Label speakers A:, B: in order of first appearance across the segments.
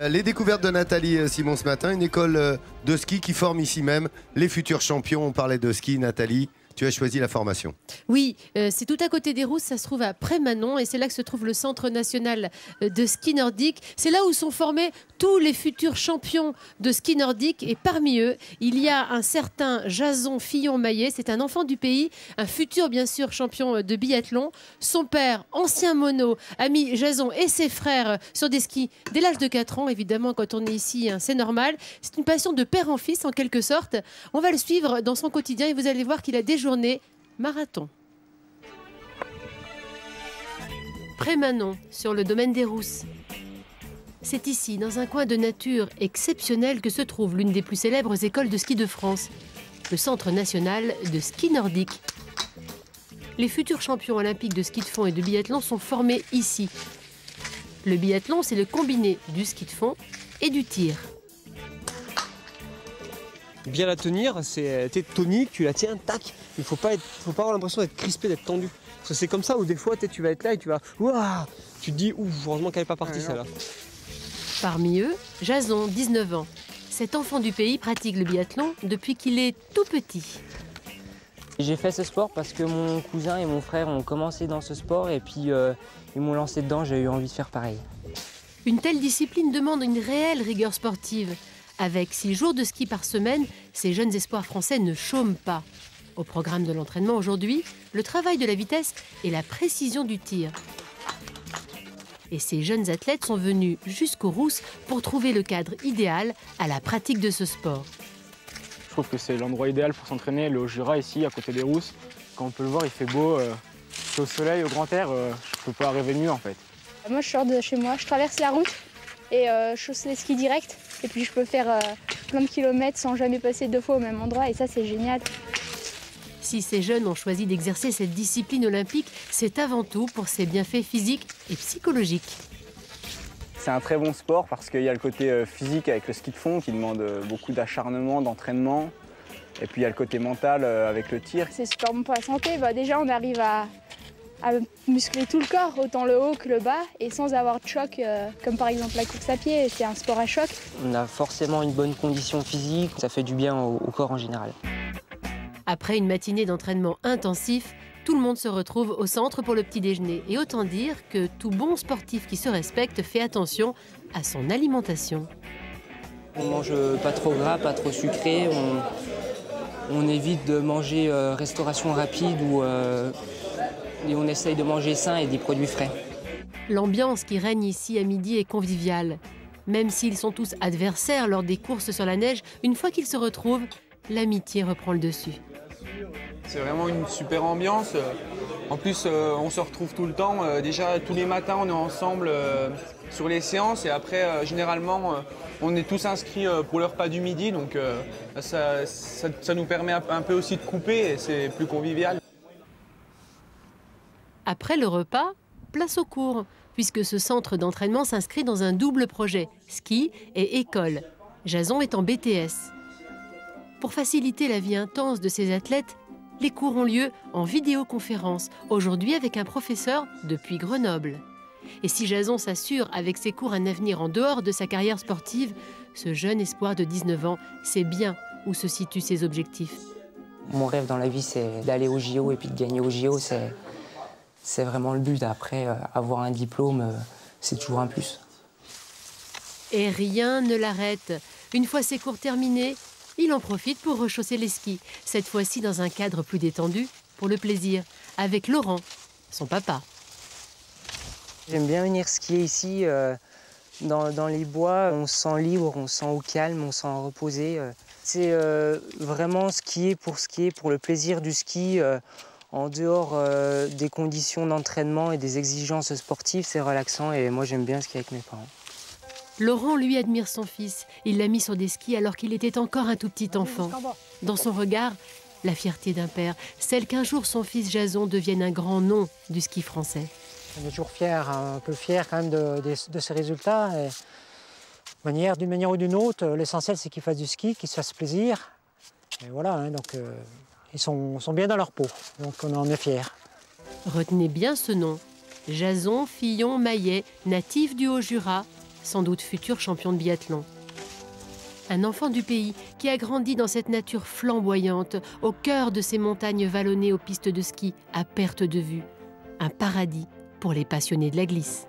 A: Les découvertes de Nathalie Simon ce matin, une école de ski qui forme ici même les futurs champions. On parlait de ski, Nathalie. Tu as choisi la formation.
B: Oui, c'est tout à côté des Rousses, ça se trouve à Prémanon et c'est là que se trouve le Centre national de ski nordique. C'est là où sont formés tous les futurs champions de ski nordique et parmi eux, il y a un certain Jason Fillon-Maillet, c'est un enfant du pays, un futur bien sûr champion de biathlon. Son père, ancien mono, a mis Jason et ses frères sur des skis dès l'âge de 4 ans. Évidemment, quand on est ici, hein, c'est normal. C'est une passion de père en fils en quelque sorte. On va le suivre dans son quotidien et vous allez voir qu'il a des journée marathon. Prémanon, sur le domaine des Rousses. C'est ici, dans un coin de nature exceptionnel, que se trouve l'une des plus célèbres écoles de ski de France, le Centre national de ski nordique. Les futurs champions olympiques de ski de fond et de biathlon sont formés ici. Le biathlon, c'est le combiné du ski de fond et du tir.
C: Bien la tenir, c'est tonique, tu la tiens, tac. Il faut pas avoir l'impression d'être crispé, d'être tendu. Parce que c'est comme ça où des fois tu vas être là et tu vas, ouah, tu te dis, ouf, heureusement qu'elle n'est pas partie celle-là.
B: Parmi eux, Jason, 19 ans. Cet enfant du pays pratique le biathlon depuis qu'il est tout petit.
D: J'ai fait ce sport parce que mon cousin et mon frère ont commencé dans ce sport et puis ils m'ont lancé dedans, j'ai eu envie de faire pareil.
B: Une telle discipline demande une réelle rigueur sportive. Avec 6 jours de ski par semaine, ces jeunes espoirs français ne chôment pas. Au programme de l'entraînement aujourd'hui, le travail de la vitesse et la précision du tir. Et ces jeunes athlètes sont venus jusqu'aux Rousses pour trouver le cadre idéal à la pratique de ce sport.
E: Je trouve que c'est l'endroit idéal pour s'entraîner, le Haut-Jura ici, à côté des Rousses. Quand on peut le voir, il fait beau, c'est au soleil, au grand air, je ne peux pas rêver mieux en fait.
F: Moi je sors de chez moi, je traverse la route et je chausse les skis direct. Et puis je peux faire plein de kilomètres sans jamais passer 2 fois au même endroit et ça c'est génial.
B: Si ces jeunes ont choisi d'exercer cette discipline olympique, c'est avant tout pour ses bienfaits physiques et psychologiques.
E: C'est un très bon sport parce qu'il y a le côté physique avec le ski de fond qui demande beaucoup d'acharnement, d'entraînement. Et puis il y a le côté mental avec le tir.
F: C'est super bon pour la santé. Déjà on arrive à muscler tout le corps, autant le haut que le bas, et sans avoir de choc, comme par exemple la course à pied, c'est un sport à choc.
D: On a forcément une bonne condition physique, ça fait du bien au corps en général.
B: Après une matinée d'entraînement intensif, tout le monde se retrouve au centre pour le petit déjeuner. Et autant dire que tout bon sportif qui se respecte fait attention à son alimentation.
D: On mange pas trop gras, pas trop sucré, on évite de manger restauration rapide et on essaye de manger sain et des produits frais.
B: L'ambiance qui règne ici à midi est conviviale. Même s'ils sont tous adversaires lors des courses sur la neige, une fois qu'ils se retrouvent, l'amitié reprend le dessus.
G: C'est vraiment une super ambiance. En plus, on se retrouve tout le temps. Déjà, tous les matins, on est ensemble sur les séances. Et après, généralement, on est tous inscrits pour le repas du midi. Donc, ça nous permet un peu aussi de couper et c'est plus convivial.
B: Après le repas, place aux cours, puisque ce centre d'entraînement s'inscrit dans un double projet, ski et école. Jason est en BTS. Pour faciliter la vie intense de ces athlètes, les cours ont lieu en vidéoconférence, aujourd'hui avec un professeur depuis Grenoble. Et si Jason s'assure avec ses cours un avenir en dehors de sa carrière sportive, ce jeune espoir de 19 ans sait bien où se situent ses objectifs.
D: Mon rêve dans la vie, c'est d'aller au JO et puis de gagner au JO, c'est vraiment le but. Après, avoir un diplôme, c'est toujours un plus.
B: Et rien ne l'arrête. Une fois ses cours terminés, il en profite pour rechausser les skis. Cette fois-ci dans un cadre plus détendu, pour le plaisir, avec Laurent, son papa.
D: J'aime bien venir skier ici, dans les bois. On se sent libre, on se sent au calme, on se sent reposé. C'est vraiment skier pour le plaisir du ski. En dehors des conditions d'entraînement et des exigences sportives, c'est relaxant et moi j'aime bien skier avec mes parents.
B: Laurent, lui, admire son fils. Il l'a mis sur des skis alors qu'il était encore un tout petit enfant. Dans son regard, la fierté d'un père, celle qu'un jour son fils Jason devienne un grand nom du ski français.
H: On est toujours fier, un peu fier quand même de ces résultats. D'une manière ou d'une autre, l'essentiel c'est qu'ils fassent du ski, qu'ils se fassent plaisir. Et voilà, donc ils sont bien dans leur peau, donc on en est fiers.
B: Retenez bien ce nom, Jason Fillon-Maillet, natif du Haut-Jura, sans doute futur champion de biathlon. Un enfant du pays qui a grandi dans cette nature flamboyante, au cœur de ces montagnes vallonnées aux pistes de ski à perte de vue. Un paradis pour les passionnés de la glisse.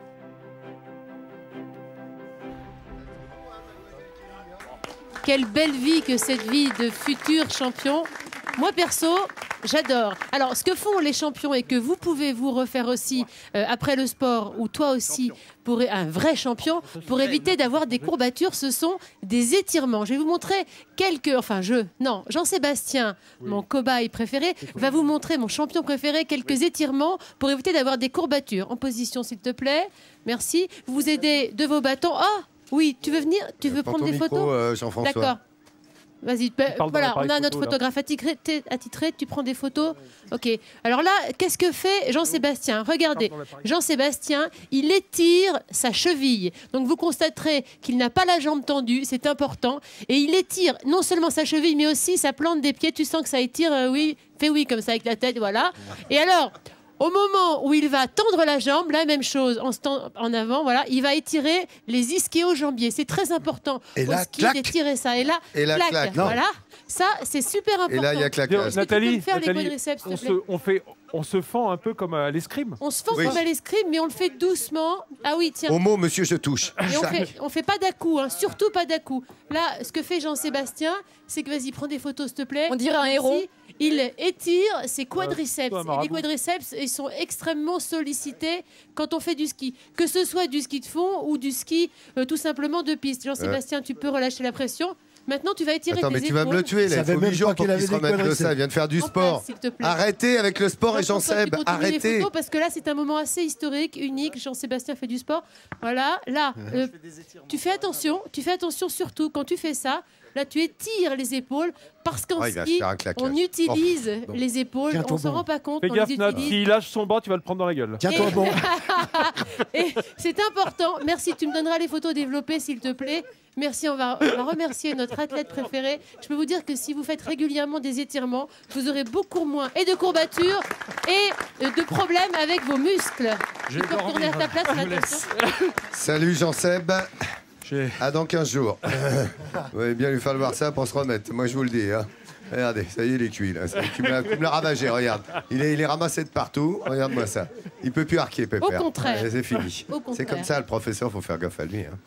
B: Quelle belle vie que cette vie de futur champion. Moi perso, j'adore. Alors, ce que font les champions et que vous pouvez vous refaire aussi après le sport, ou toi aussi, pour un vrai champion, pour éviter d'avoir des courbatures, ce sont des étirements. Je vais vous montrer Jean-Sébastien, mon cobaye préféré, va vous montrer, mon champion préféré, quelques étirements pour éviter d'avoir des courbatures. En position, s'il te plaît. Merci. Vous vous aidez de vos bâtons. Oh, oui, tu veux venir? Tu veux prendre des photos?
A: Jean-François.
B: D'accord. Vas-y, voilà, on a notre photographe attitré, tu prends des photos. Ok. Alors là, qu'est-ce que fait Jean-Sébastien? Regardez, Jean-Sébastien, il étire sa cheville. Donc vous constaterez qu'il n'a pas la jambe tendue, c'est important. Et il étire non seulement sa cheville, mais aussi sa plante des pieds. Tu sens que ça étire, oui, fais oui comme ça avec la tête, voilà. Et alors, au moment où il va tendre la jambe, la même chose, en avant, voilà, il va étirer les ischio-jambiers. C'est très important
A: et là,
B: d'étirer ça. Et là, claque. Voilà. Ça, c'est super important.
A: Et là, il y a claquage.
I: Nathalie,
B: on
I: se fend un peu comme à l'escrime.
B: On se fend comme à l'escrime, mais on le fait doucement. Ah oui, tiens.
A: Au mot, monsieur, je touche.
B: Et on fait pas d'à-coup, hein, surtout pas d'à-coup. Là, ce que fait Jean-Sébastien, c'est que vas-y, prends des photos, s'il te plaît.
J: On dirait un héros.
B: Il étire ses quadriceps. Et les quadriceps, ils sont extrêmement sollicités quand on fait du ski. Que ce soit du ski de fond ou du ski tout simplement de piste. Jean-Sébastien, tu peux relâcher la pression. Maintenant, tu vas étirer tes épaules.
A: Attends, mais tu vas me le tuer, là. Il faut 8 jours pour qu'il se remette de ça. Il vient de faire du sport. Arrêtez avec le sport et Jean-Seb. Arrêtez.
B: Parce que là, c'est un moment assez historique, unique. Jean-Sébastien fait du sport. Voilà, là, tu fais attention surtout quand tu fais ça. Là, tu étires les épaules parce qu'en ski, on utilise les épaules. On ne s'en rend pas compte.
I: Fais gaffe, Nat, s'il lâche son bras, tu vas le prendre dans la gueule.
A: Tiens-toi bon.
B: Et c'est important. Merci, tu me donneras les photos développées, s'il te plaît. Merci, on va remercier notre athlète préféré. Je peux vous dire que si vous faites régulièrement des étirements, vous aurez beaucoup moins et de courbatures et de problèmes avec vos muscles. Tu peux retourner à ta place.
A: Salut Jean-Seb. À dans 15 jours. Vous allez bien lui falloir ça pour se remettre. Moi, je vous le dis. Hein. Regardez, ça y est, il est cuit. Là. Tu me l'as ravagé, regarde. Il est ramassé de partout. Regarde-moi ça. Il peut plus arquer, Pépère.
B: Au contraire.
A: C'est fini. C'est comme ça, le professeur, il faut faire gaffe à lui. Hein.